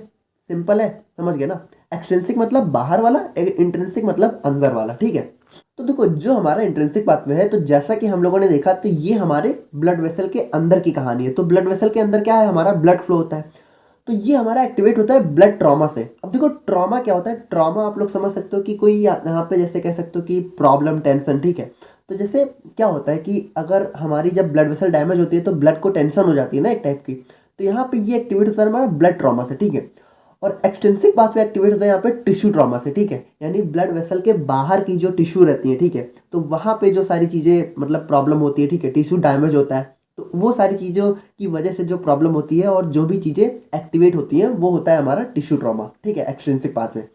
सिंपल है, समझ गए ना। एक्सट्रिंसिक मतलब बाहर वाला, इंट्रिंसिक मतलब अंदर वाला, ठीक है। तो देखो जो हमारा इंट्रिंसिक पाथवे है, तो जैसा कि हम लोगों ने देखा, तो ये हमारे ब्लड वेसल के अंदर की कहानी है। तो ब्लड वेसल के अंदर क्या है, हमारा ब्लड फ्लो होता है, तो ये हमारा एक्टिवेट होता है ब्लड ट्रॉमा से। अब देखो ट्रॉमा क्या होता है, ट्रॉमा आप लोग समझ सकते हो कि कोई यहाँ पे जैसे कह सकते हो कि प्रॉब्लम, टेंशन, ठीक है। तो जैसे क्या होता है कि अगर हमारी जब ब्लड वेसल डैमेज होती है तो ब्लड को टेंशन हो जाती है ना एक टाइप की, तो यहाँ पे ये एक्टिवेट होता है हमारा ब्लड ट्रॉमा से, ठीक है। और एक्सटेंसिक पाथवे एक्टिवेट होता है यहाँ पे टिश्यू ट्रॉमा से, ठीक है, यानी ब्लड वेसल के बाहर की जो टिश्यू रहती है, ठीक है, तो वहाँ पे जो सारी चीज़ें मतलब प्रॉब्लम होती है, ठीक है, टिश्यू डैमेज होता है, तो वो सारी चीज़ों की वजह से जो प्रॉब्लम होती है और जो भी चीज़ें एक्टिवेट होती हैं वो होता है हमारा टिश्यू ट्रॉमा, ठीक है, एक्सट्रिंसिक पाथवे।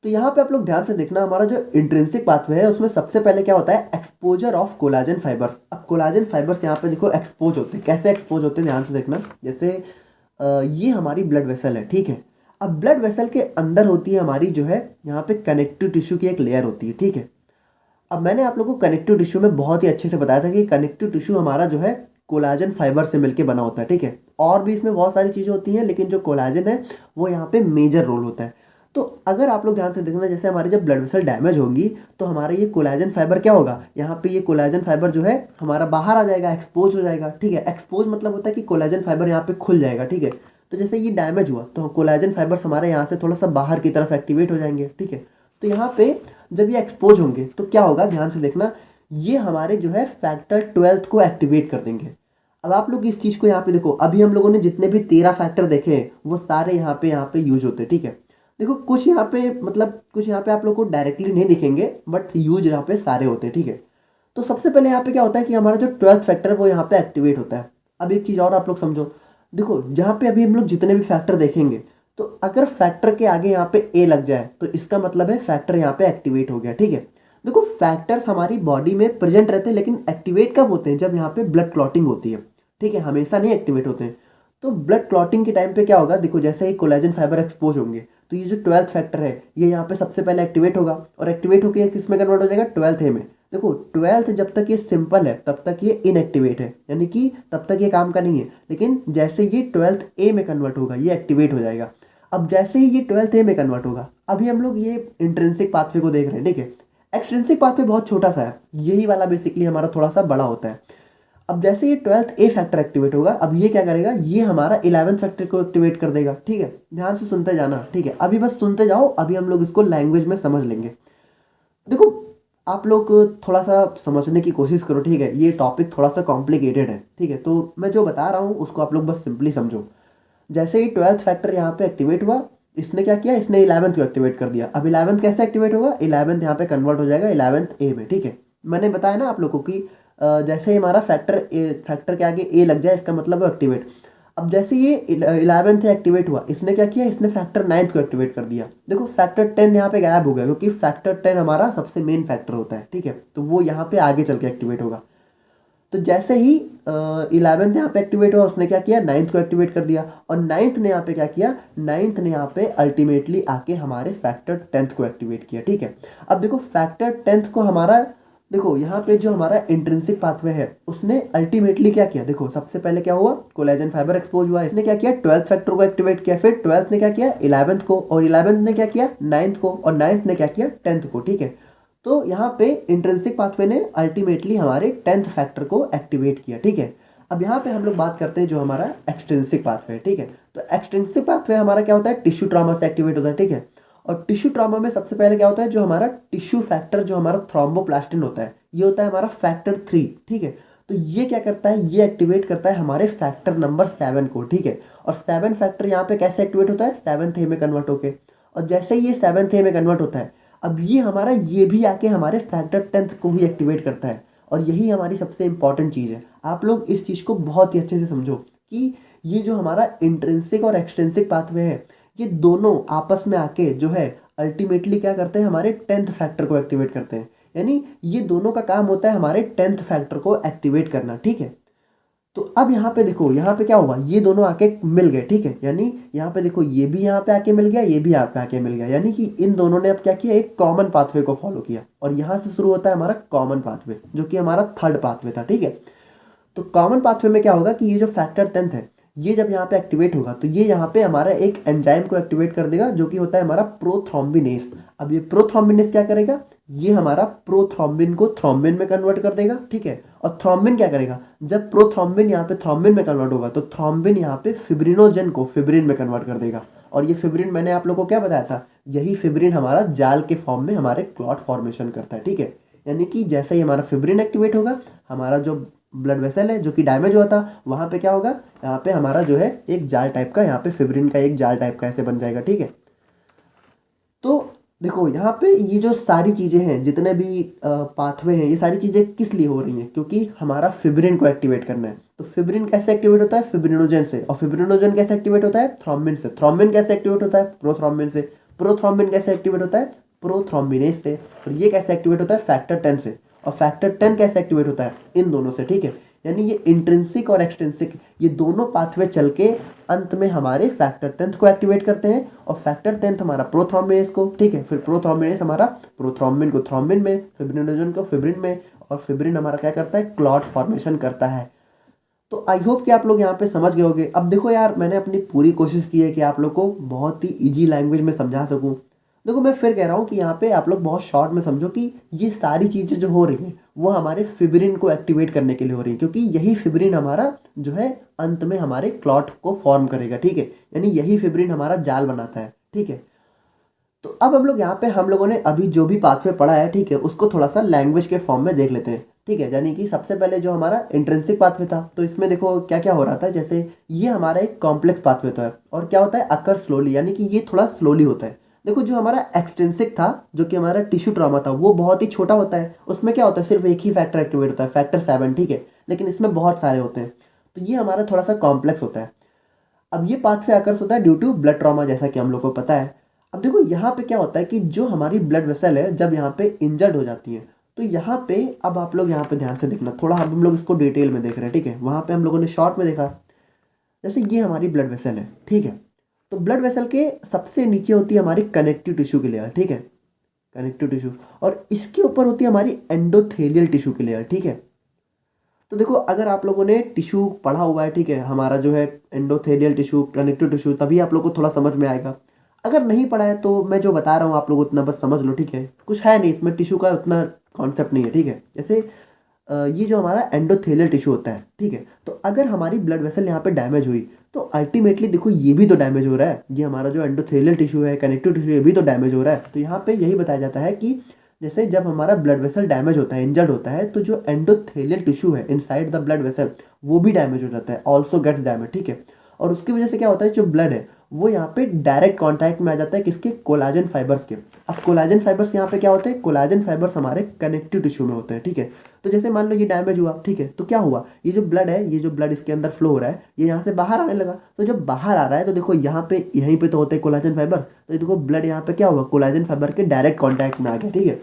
तो यहाँ पे आप लोग ध्यान से देखना, हमारा जो इंट्रिंसिक पाथवे है उसमें सबसे पहले क्या होता है, एक्सपोजर ऑफ कोलाजन फाइबर्स। अब कोलाजन फाइबर्स यहाँ पे देखो एक्सपोज होते हैं, कैसे एक्सपोज होते हैं ध्यान से देखना। जैसे ये हमारी ब्लड वेसल है, ठीक है। अब ब्लड वेसल के अंदर होती है हमारी जो है यहाँ पे कनेक्टिव टिश्यू की एक लेयर होती है, ठीक है। अब मैंने आप लोगों को कनेक्टिव टिश्यू में बहुत ही अच्छे से बताया था कि कनेक्टिव टिश्यू हमारा जो है कोलाजन फाइबर से मिलके बना होता है, ठीक है। और भी इसमें बहुत सारी चीज़ें होती हैं, लेकिन जो कोलाजन है वो यहाँ पे मेजर रोल होता है। तो अगर आप लोग ध्यान से देखना, जैसे हमारी जब ब्लड वेसल डैमेज होगी तो हमारा ये कोलाजन फाइबर क्या होगा, यहाँ पे ये कोलाजन फाइबर जो है हमारा बाहर आ जाएगा, एक्सपोज हो जाएगा, ठीक है। एक्सपोज मतलब होता है कि कोलाजन फाइबर यहाँ पे खुल जाएगा, ठीक है। तो जैसे ये डैमेज हुआ तो कोलाजन फाइबर्स हमारे यहाँ से थोड़ा सा बाहर की तरफ एक्टिवेट हो जाएंगे, ठीक है। तो यहाँ पे जब ये एक्सपोज होंगे तो क्या होगा, ध्यान से देखना, ये हमारे जो है फैक्टर 12 को एक्टिवेट कर देंगे। अब आप लोग इस चीज़ को यहाँ पे देखो, अभी हम लोगों ने जितने भी 13 फैक्टर देखे हैं वो सारे यहाँ पे यूज होते हैं, ठीक है। देखो कुछ यहाँ पे मतलब कुछ यहाँ पे आप लोग को डायरेक्टली नहीं दिखेंगे, बट यूज यहाँ पे सारे होते हैं, ठीक है। तो सबसे पहले यहाँ पे क्या होता है कि हमारा जो 12th फैक्टर है वो यहाँ पे एक्टिवेट होता है। अब एक चीज़ और आप लोग समझो, देखो जहाँ पे अभी हम लोग जितने भी फैक्टर देखेंगे, तो अगर फैक्टर के आगे यहाँ पे ए लग जाए तो इसका मतलब है फैक्टर यहाँ पे एक्टिवेट हो गया, ठीक है। देखो फैक्टर्स हमारी बॉडी में प्रेजेंट रहते हैं, लेकिन एक्टिवेट कब होते हैं? जब यहाँ पे ब्लड क्लॉटिंग होती है, ठीक है, हमेशा नहीं एक्टिवेट होते हैं। तो ब्लड क्लॉटिंग के टाइम पे क्या होगा, देखो जैसे ही कोलेजन फाइबर एक्सपोज होंगे तो ये जो 12th फैक्टर है ये यहाँ पे सबसे पहले एक्टिवेट होगा, और एक्टिवेट होकर किस में कन्वर्ट हो जाएगा? 12th ए में। देखो 12th जब तक ये सिंपल है तब तक ये इनएक्टिवेट है, यानी कि तब तक ये काम का नहीं है, लेकिन जैसे ये 12th ए में कन्वर्ट होगा ये एक्टिवेट हो जाएगा। अब जैसे ही ये 12th ए में कन्वर्ट होगा, अभी हम लोग ये इंट्रिंसिक पाथवे को देख रहे हैं, ठीक है। एक्सट्रिंसिक पाथवे बहुत छोटा सा है, यही वाला बेसिकली हमारा थोड़ा सा बड़ा होता है। अब जैसे ये 12th ए फैक्टर एक्टिवेट होगा, अब ये क्या करेगा, ये हमारा 11th फैक्टर को एक्टिवेट कर देगा, ठीक है। ध्यान से सुनते जाना, ठीक है, अभी बस सुनते जाओ, अभी हम लोग इसको लैंग्वेज में समझ लेंगे। देखो आप लोग थोड़ा सा समझने की कोशिश करो, ठीक है, ये टॉपिक थोड़ा सा कॉम्प्लिकेटेड है, ठीक है। तो मैं जो बता रहा हूँ उसको आप लोग बस सिंपली समझो। जैसे ही 12th फैक्टर यहाँ पे एक्टिवेट हुआ, इसने क्या किया, इसने 11th को एक्टिवेट कर दिया। अब 11th कैसे एक्टिवेट होगा, 11th यहाँ पे कन्वर्ट हो जाएगा 11th ए में, ठीक है। मैंने बताया ना आप लोगों को कि जैसे ही हमारा फैक्टर के आगे ए लग जाए इसका मतलब है एक्टिवेट। अब जैसे ये 11th एक्टिवेट हुआ, इसने क्या किया, इसने फैक्टर 9th को एक्टिवेट कर दिया। देखो फैक्टर 10 यहाँ पे गायब हो गया, क्योंकि फैक्टर 10 हमारा सबसे मेन फैक्टर होता है, ठीक है। तो वो यहाँ पे आगे चल के एक्टिवेट होगा। तो जैसे ही 11th यहाँ पे एक्टिवेट हुआ, उसने क्या किया, 9th को एक्टिवेट कर दिया, और 9th ने यहाँ पे क्या किया, 9th ने यहाँ पे अल्टीमेटली आके हमारे फैक्टर 10th को एक्टिवेट किया, ठीक है। अब देखो फैक्टर 10th को हमारा, देखो यहाँ पे जो हमारा इंट्रिंसिक पाथवे है उसने अल्टीमेटली क्या किया, देखो सबसे पहले क्या हुआ, कोलेजन फाइबर एक्सपोज हुआ, इसने क्या किया, 12th फैक्टर को एक्टिवेट किया, फिर 12th ने क्या किया, 11th को, और 11th ने क्या किया, 9th को, और 9th ने क्या किया, 10th को, ठीक है। तो यहाँ पे इंट्रिंसिक पाथवे ने अल्टीमेटली हमारे 10th फैक्टर को एक्टिवेट किया, ठीक है। अब यहाँ पे हम लोग बात करते हैं जो हमारा एक्सट्रिंसिक पाथवे है, ठीक है। तो एक्सट्रिंसिक पाथवे हमारा क्या होता है, टिश्यू ट्रॉमा से एक्टिवेट होता है, ठीक है। और टिश्यू ट्रॉमा में सबसे पहले क्या होता है, जो हमारा टिश्यू फैक्टर जो हमारा थ्रोम्बोप्लास्टिन होता है, ये होता है हमारा फैक्टर 3, ठीक है। तो ये क्या करता है, ये एक्टिवेट करता है हमारे फैक्टर नंबर 7 को, ठीक है। और 7 फैक्टर यहाँ पे कैसे एक्टिवेट होता है, 7th ए में कन्वर्ट होके, और जैसे ही ये 7th ए में कन्वर्ट होता है, अब ये हमारा ये भी आके हमारे फैक्टर 10th को ही एक्टिवेट करता है। और यही हमारी सबसे इंपॉर्टेंट चीज़ है, आप लोग इस चीज़ को बहुत ही अच्छे से समझो कि ये जो हमारा इंट्रिंसिक और एक्सट्रिंसिक पाथवे है, ये दोनों आपस में आके जो है अल्टीमेटली क्या करते हैं, हमारे 10th फैक्टर को एक्टिवेट करते हैं। यानी ये दोनों का काम होता है हमारे 10th फैक्टर को एक्टिवेट करना, ठीक है। तो अब यहाँ पे देखो, यहाँ पे क्या हुआ, ये दोनों आके मिल गए, ठीक है। यानी यहाँ पे देखो, ये भी यहाँ पे आके मिल गया, ये भी यहाँ पे आके मिल गया, यानी कि इन दोनों ने अब क्या किया, एक कॉमन पाथवे को फॉलो किया, और यहाँ से शुरू होता है हमारा कॉमन पाथवे, जो कि हमारा थर्ड पाथवे था, ठीक है। तो कॉमन पाथवे में क्या होगा कि ये जो फैक्टर 10th है, ये जब यहाँ पे एक्टिवेट होगा तो ये यहाँ पे हमारा एक एंजाइम को एक्टिवेट कर देगा, जो कि होता है हमारा प्रोथ्रोम्बिनेस। अब ये प्रोथ्रोम्बिनेस क्या करेगा, ये हमारा प्रोथ्रोम्बिन को थ्रोम्बिन में कन्वर्ट कर देगा, ठीक है। और थ्रोम्बिन क्या करेगा, जब प्रोथ्रोम्बिन यहाँ पे थ्रोम्बिन में कन्वर्ट होगा तो थ्रोम्बिन यहाँ पे फिब्रिनोजन को फिब्रिन में कन्वर्ट कर देगा। और ये फिब्रिन मैंने आप लोगों को क्या बताया था, यही फिब्रिन हमारा जाल के फॉर्म में हमारे क्लॉट फॉर्मेशन करता है, ठीक है। यानी कि जैसे ही हमारा फिब्रिन एक्टिवेट होगा, हमारा जो ब्लड वेसल है जो कि डैमेज हुआ था, वहाँ पे क्या होगा, यहाँ पे हमारा जो है एक जाल टाइप का, यहाँ पे फिब्रिन का एक जाल टाइप का ऐसे बन जाएगा, ठीक है। तो देखो यहाँ पे ये जो सारी चीज़ें हैं, जितने भी पाथवे हैं, ये सारी चीज़ें किस लिए हो रही हैं, क्योंकि हमारा फिब्रिन को एक्टिवेट करना है। तो फिब्रिन कैसे एक्टिवेट होता है, फिब्रिनोजन से, और फिब्रिनोजन कैसे एक्टिवेट होता है, थ्रोम्बिन से। थ्रोम्बिन कैसे एक्टिवेट होता है, प्रोथ्रोम्बिन से। प्रोथ्रोम्बिन कैसे एक्टिवेट होता है, प्रोथ्रोम्बिनेस से। और ये कैसे एक्टिवेट होता है, फैक्टर 10 से। और फैक्टर 10 कैसे एक्टिवेट होता है, इन दोनों से, ठीक है। यानी ये इंट्रिंसिक और एक्सट्रिंसिक, ये दोनों पाथवे चल के अंत में हमारे फैक्टर 10th को एक्टिवेट करते हैं, और फैक्टर 10th हमारा प्रोथ्रोम्बिनेस को, ठीक है। फिर प्रोथ्रोम्बिनेस हमारा प्रोथ्रोम्बिन को थ्रोम्बिन में, फिब्रिनोजन को फिब्रिन में, और फिब्रिन हमारा क्या करता है, क्लॉट फॉर्मेशन करता है। तो आई होप कि आप लोग यहाँ पे समझ गए होंगे। अब देखो यार, मैंने अपनी पूरी कोशिश की है कि आप लोग को बहुत ही इजी लैंग्वेज में समझा सकूँ। देखो मैं फिर कह रहा हूँ कि यहाँ पे आप लोग बहुत शॉर्ट में समझो कि ये सारी चीज़ें जो हो रही हैं वो हमारे फिब्रिन को एक्टिवेट करने के लिए हो रही है, क्योंकि यही फिब्रिन हमारा जो है अंत में हमारे क्लॉट को फॉर्म करेगा, ठीक है। यानी यही फिब्रिन हमारा जाल बनाता है, ठीक है। तो अब हम लोग यहाँ पे हम लोगों ने अभी जो भी पाथवे पढ़ा है, ठीक है, उसको थोड़ा सा लैंग्वेज के फॉर्म में देख लेते हैं, ठीक है। यानी कि सबसे पहले जो हमारा इंट्रिंसिक पाथवे था, तो इसमें देखो क्या क्या हो रहा था। जैसे ये हमारा एक कॉम्प्लेक्स पाथवे तो है, और क्या होता है, अकर स्लोली, यानी कि ये थोड़ा स्लोली होता है। देखो जो हमारा एक्सटेंसिक था, जो कि हमारा टिश्यू ट्रॉमा था, वो बहुत ही छोटा होता है। उसमें क्या होता है, सिर्फ एक ही फैक्टर एक्टिवेट होता है, फैक्टर 7, ठीक है। लेकिन इसमें बहुत सारे होते हैं, तो ये हमारा थोड़ा सा कॉम्प्लेक्स होता है। अब ये पाथवे अकर्स होता है ड्यू टू ब्लड ट्रॉमा, जैसा कि हम लोग को पता है। अब देखो यहाँ पे क्या होता है कि जो हमारी ब्लड वेसल है, जब यहाँ पे इंजर्ड हो जाती है, तो यहाँ पे अब आप लोग यहाँ पे ध्यान से देखना, थोड़ा हम लोग इसको डिटेल में देख रहे हैं, ठीक है। वहाँ पे हम लोगों ने शॉर्ट में देखा, जैसे ये हमारी ब्लड वेसल है, ठीक है। तो ब्लड वेसल के सबसे नीचे होती है हमारी कनेक्टिव टिश्यू की लेयर, ठीक है, कनेक्टिव टिश्यू। और इसके ऊपर होती है हमारी एंडोथेलियल टिश्यू की लेयर, ठीक है। तो देखो अगर आप लोगों ने टिश्यू पढ़ा हुआ है, ठीक है, हमारा जो है एंडोथेलियल टिश्यू, कनेक्टिव टिश्यू, तभी आप लोग को थोड़ा समझ में आएगा। अगर नहीं पढ़ा है तो मैं जो बता रहा हूँ आप लोग उतना बस समझ लो, ठीक है। कुछ है नहीं इसमें, टिश्यू का उतना कॉन्सेप्ट नहीं है, ठीक है। जैसे ये जो हमारा एंडोथेलियल टिश्यू होता है, ठीक है, तो अगर हमारी ब्लड वेसल यहाँ पे डैमेज हुई, तो अल्टीमेटली देखो ये भी तो डैमेज हो रहा है। ये हमारा जो एंडोथेलियल टिश्यू है, कनेक्टिव टिश्यू, ये भी तो डैमेज हो रहा है। तो यहाँ पे यही बताया जाता है कि जैसे जब हमारा ब्लड वेसल डैमेज होता है, इंजर्ड होता है, तो जो एंडोथेलियल टिश्यू है इनसाइड द ब्लड वेसल, वो भी डैमेज हो जाता है, ऑल्सो गेट्स डैमेज, ठीक है। और उसकी वजह से क्या होता है, जो ब्लड है वो यहाँ पे डायरेक्ट कांटेक्ट में आ जाता है किसके, कोलाजन फाइबर्स के। अब कोलाजन फाइबर्स यहाँ पे क्या होते हैं, कोलाजन फाइबर्स हमारे कनेक्टिव टिश्यू में होते हैं, ठीक है। तो जैसे मान लो ये डैमेज हुआ, ठीक है, तो क्या हुआ, ये जो ब्लड है, ये जो ब्लड इसके अंदर फ्लो हो रहा है, ये यहाँ से बाहर आने लगा। तो जब बाहर आ रहा है तो देखो यहाँ पे, यहीं पे तो होते हैं कोलाजन फाइबर, तो ये देखो ब्लड यहाँ पे क्या हुआ, कोलाजन फाइबर के डायरेक्ट कॉन्टैक्ट में आ गया, ठीक है।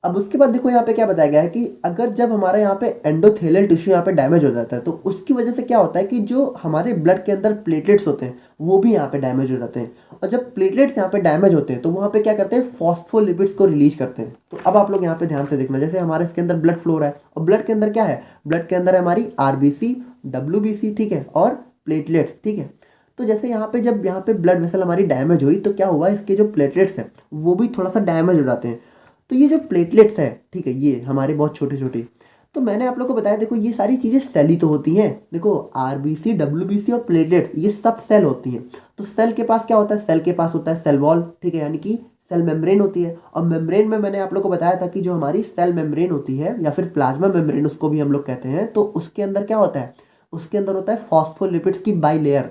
अब उसके बाद देखो यहाँ पे क्या बताया गया है कि अगर जब हमारा यहाँ पे एंडोथेलियल टिश्यू यहाँ पे डैमेज हो जाता है, तो उसकी वजह से क्या होता है कि जो हमारे ब्लड के अंदर प्लेटलेट्स होते हैं, वो भी यहाँ पे डैमेज हो जाते हैं। और जब प्लेटलेट्स यहाँ पे डैमेज होते हैं, तो वहाँ पे क्या करते हैं, फॉस्फोलिपिड्स को रिलीज करते हैं। तो अब आप लोग यहाँ पे ध्यान से देखना, जैसे हमारे इसके अंदर ब्लड फ्लो हो रहा है, और ब्लड के अंदर क्या है, ब्लड के अंदर है हमारी आरबीसी, डब्ल्यूबीसी, ठीक है, और प्लेटलेट्स, ठीक है। तो जैसे यहाँ पे जब यहाँ पे ब्लड वेसल हमारी डैमेज हुई, तो क्या हुआ, इसके जो प्लेटलेट्स हैं वो भी थोड़ा सा डैमेज हो जाते हैं। तो ये जो प्लेटलेट्स है, ठीक है, ये हमारे बहुत छोटे छोटे, तो मैंने आप लोग को बताया, देखो ये सारी चीज़ें सेल ही तो होती हैं। देखो आरबीसी, डब्ल्यूबीसी और प्लेटलेट्स, ये सब सेल होती हैं। तो सेल के पास क्या होता है, सेल के पास होता है सेल वॉल, ठीक है, यानी कि सेल मेम्ब्रेन होती है। और मेम्ब्रेन में मैंने आप लोग को बताया था कि जो हमारी सेल मेम्ब्रेन होती है, या फिर प्लाज्मा मेम्ब्रेन उसको भी हम लोग कहते हैं, तो उसके अंदर क्या होता है, उसके अंदर होता है फॉस्फोलिपिड्स की बाई लेयर।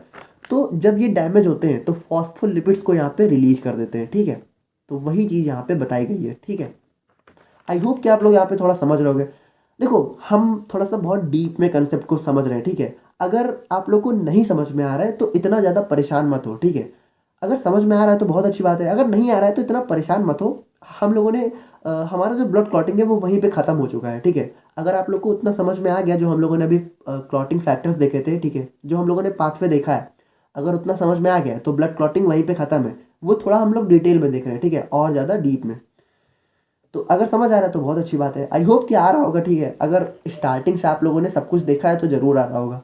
तो जब ये डैमेज होते हैं, तो फॉस्फोलिपिड्स को यहाँ पे रिलीज कर देते हैं, ठीक है। तो वही चीज़ यहाँ पे बताई गई है, ठीक है। आई होप कि आप लोग यहाँ पे थोड़ा समझ रहोगे। देखो हम थोड़ा सा बहुत डीप में कंसेप्ट को समझ रहे हैं, ठीक है। अगर आप लोग को नहीं समझ में आ रहा है तो इतना ज़्यादा परेशान मत हो, ठीक है। अगर समझ में आ रहा है तो बहुत अच्छी बात है, अगर नहीं आ रहा है तो इतना परेशान मत हो। हम लोगों ने हमारा जो ब्लड क्लॉटिंग है वो वहीं पे ख़त्म हो चुका है, ठीक है। अगर आप लोग को उतना समझ में आ गया, जो हम लोगों ने अभी क्लॉटिंग फैक्टर्स देखे थे, ठीक है, जो हम लोगों ने पाथवे देखा है, अगर उतना समझ में आ गया है, तो ब्लड क्लॉटिंग वहीं पे ख़त्म है। वो थोड़ा हम लोग डिटेल में देख रहे हैं, ठीक है, और ज़्यादा डीप में। तो अगर समझ आ रहा है तो बहुत अच्छी बात है, आई होप कि आ रहा होगा, ठीक है। अगर स्टार्टिंग से आप लोगों ने सब कुछ देखा है तो ज़रूर आ रहा होगा।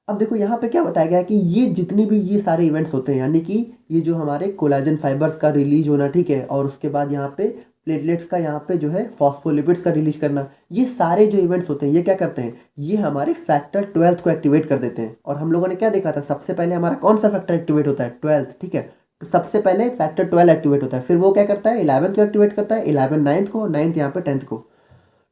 अब देखो यहाँ पे क्या बताया गया है कि ये जितनी भी ये सारे इवेंट्स होते हैं, यानी कि ये जो हमारे कोलाजन फाइबर्स का रिलीज होना, ठीक है, और उसके बाद यहाँ पे प्लेटलेट्स का यहाँ पे जो है फॉस्फोलिपिड्स का रिलीज करना, ये सारे जो इवेंट्स होते हैं, ये क्या करते हैं, ये हमारे फैक्टर 12 को एक्टिवेट कर देते हैं। और हम लोगों ने क्या देखा था, सबसे पहले हमारा कौन सा फैक्टर एक्टिवेट होता है, 12, ठीक है। तो सबसे पहले फैक्टर 12 एक्टिवेट होता है, फिर वो क्या करता है, 11 को एक्टिवेट करता है, 11 नाइन्थ को, नाइन्थ यहाँ पे 10th को,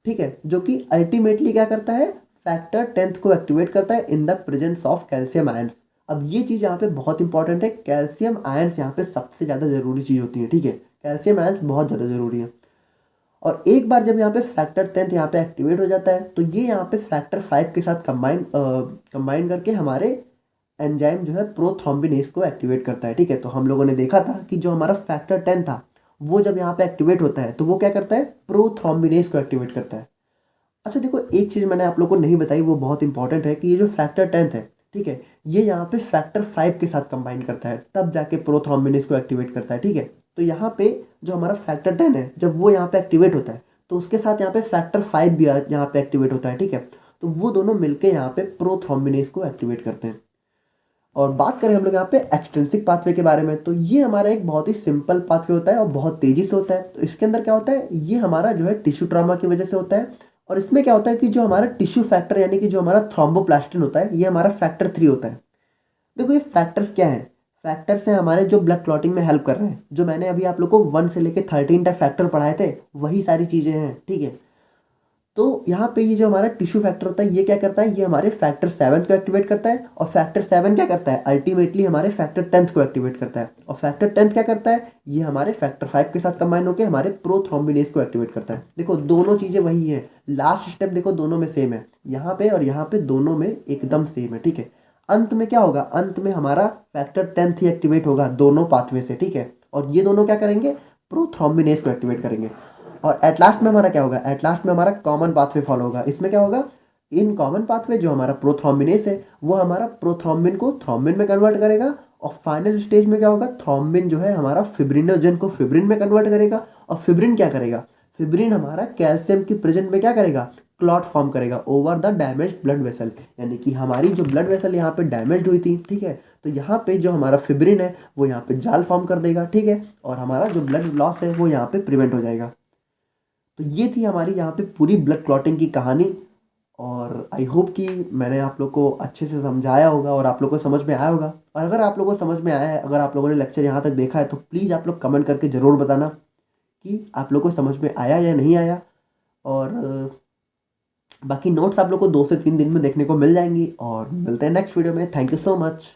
ठीक है, जो कि अल्टीमेटली क्या करता है, फैक्टर 10th को एक्टिवेट करता है in the presence of calcium ions. अब ये चीज़ यहाँ पे बहुत इंपॉर्टेंट है, कैल्शियम आयंस यहाँ पे सबसे ज़्यादा ज़रूरी चीज़ होती है, ठीक है, कैल्शियम आयंस बहुत ज़्यादा ज़रूरी है। और एक बार जब यहाँ पे फैक्टर 10th यहाँ पे एक्टिवेट हो जाता है, तो ये यहाँ पे फैक्टर 5 के साथ कंबाइन करके हमारे एंजाइम जो है प्रोथ्रोम्बिनेस को एक्टिवेट करता है, ठीक है। तो हम लोगों ने देखा था कि जो हमारा फैक्टर 10 था, वो जब यहाँ पे एक्टिवेट होता है, तो वो क्या करता है, प्रोथ्रोम्बिनेस को एक्टिवेट करता है। अच्छा देखो एक चीज़ मैंने आप लोग को नहीं बताई, वो बहुत इंपॉर्टेंट है, कि ये जो फैक्टर 10th है, ठीक है, ये यहाँ पे फैक्टर 5 के साथ कंबाइन करता है, तब जाके प्रोथ्रोम्बिनेस को एक्टिवेट करता है, ठीक है। तो यहाँ पे जो हमारा फैक्टर 10 है, जब वो यहाँ पे एक्टिवेट होता है, तो उसके साथ यहाँ पे फैक्टर 5 भी यहाँ पे एक्टिवेट होता है, ठीक है। तो वो दोनों मिलके यहाँ पे प्रोथ्रोम्बिनेस को एक्टिवेट करते हैं। और बात करें हम लोग यहाँ पे एक्सट्रिंसिक पाथवे के बारे में, तो ये हमारा एक बहुत ही सिंपल पाथवे होता है और बहुत तेजी से होता है। तो इसके अंदर क्या होता है, ये हमारा जो है टिश्यू ट्रॉमा की वजह से होता है। और इसमें क्या होता है कि जो हमारा टिश्यू फैक्टर, यानी कि जो हमारा थ्रोम्बोप्लास्टिन होता है, ये हमारा फैक्टर 3 होता है। देखो ये फैक्टर्स क्या है, फैक्टर्स हैं हमारे जो ब्लड क्लॉटिंग में हेल्प कर रहे हैं, जो मैंने अभी आप लोग को 1 से लेके 13 तक फैक्टर पढ़ाए थे, वही सारी चीज़ें हैं, ठीक है। तो यहाँ पे ये जो हमारा टिश्यू फैक्टर होता है ये क्या करता है, ये हमारे फैक्टर 7 को एक्टिवेट करता है, और फैक्टर 7 क्या करता है, अल्टीमेटली हमारे फैक्टर 10 को एक्टिवेट करता है, और फैक्टर 10 क्या करता है, ये हमारे फैक्टर 5 के साथ कंबाइन होकर हमारे प्रोथ्रोम्बिनेज को एक्टिवेट करता है। देखो दोनों चीज़ें वही है, लास्ट स्टेप देखो दोनों में सेम है, यहाँ पे और यहाँ पे दोनों में एकदम सेम है, ठीक है। अंत में क्या होगा, अंत में हमारा फैक्टर 10 ही एक्टिवेट होगा दोनों पाथवे से, ठीक है, और ये दोनों क्या करेंगे, प्रोथ्रोम्बिनेज को एक्टिवेट करेंगे। और एट लास्ट में हमारा क्या होगा, एट लास्ट में हमारा कॉमन पाथवे फॉलो होगा। इसमें क्या होगा, इन कॉमन पाथवे जो हमारा प्रोथ्रोम्बिनेज है वो हमारा प्रोथ्रोम्बिन को थ्रोम्बिन में कन्वर्ट करेगा, और फाइनल स्टेज में क्या होगा, थ्रोम्बिन जो है हमारा फिब्रिनोजन को फिब्रिन में कन्वर्ट करेगा, और फिब्रिन क्या करेगा, फिब्रिन हमारा कैल्शियम की प्रेजेंट में क्या करेगा, क्लॉट फॉर्म करेगा over the damage blood vessel, यानी कि हमारी जो ब्लड वेसल यहाँ पे डैमेज हुई थी, ठीक है, तो यहाँ पे जो हमारा फिब्रिन है वो यहाँ पे जाल फॉर्म कर देगा, ठीक है, और हमारा जो ब्लड लॉस है वो यहाँ पे प्रिवेंट हो जाएगा। तो ये थी हमारी यहाँ पे पूरी ब्लड क्लॉटिंग की कहानी, और आई होप कि मैंने आप लोग को अच्छे से समझाया होगा और आप लोग को समझ में आया होगा। और अगर आप लोगों को समझ में आया है, अगर आप लोगों ने लेक्चर यहाँ तक देखा है, तो प्लीज़ आप लोग कमेंट करके ज़रूर बताना कि आप लोग को समझ में आया या नहीं आया। और बाकी नोट्स आप लोग को 2 से 3 दिन में देखने को मिल जाएंगी, और मिलते हैं नेक्स्ट वीडियो में। Thank you so much.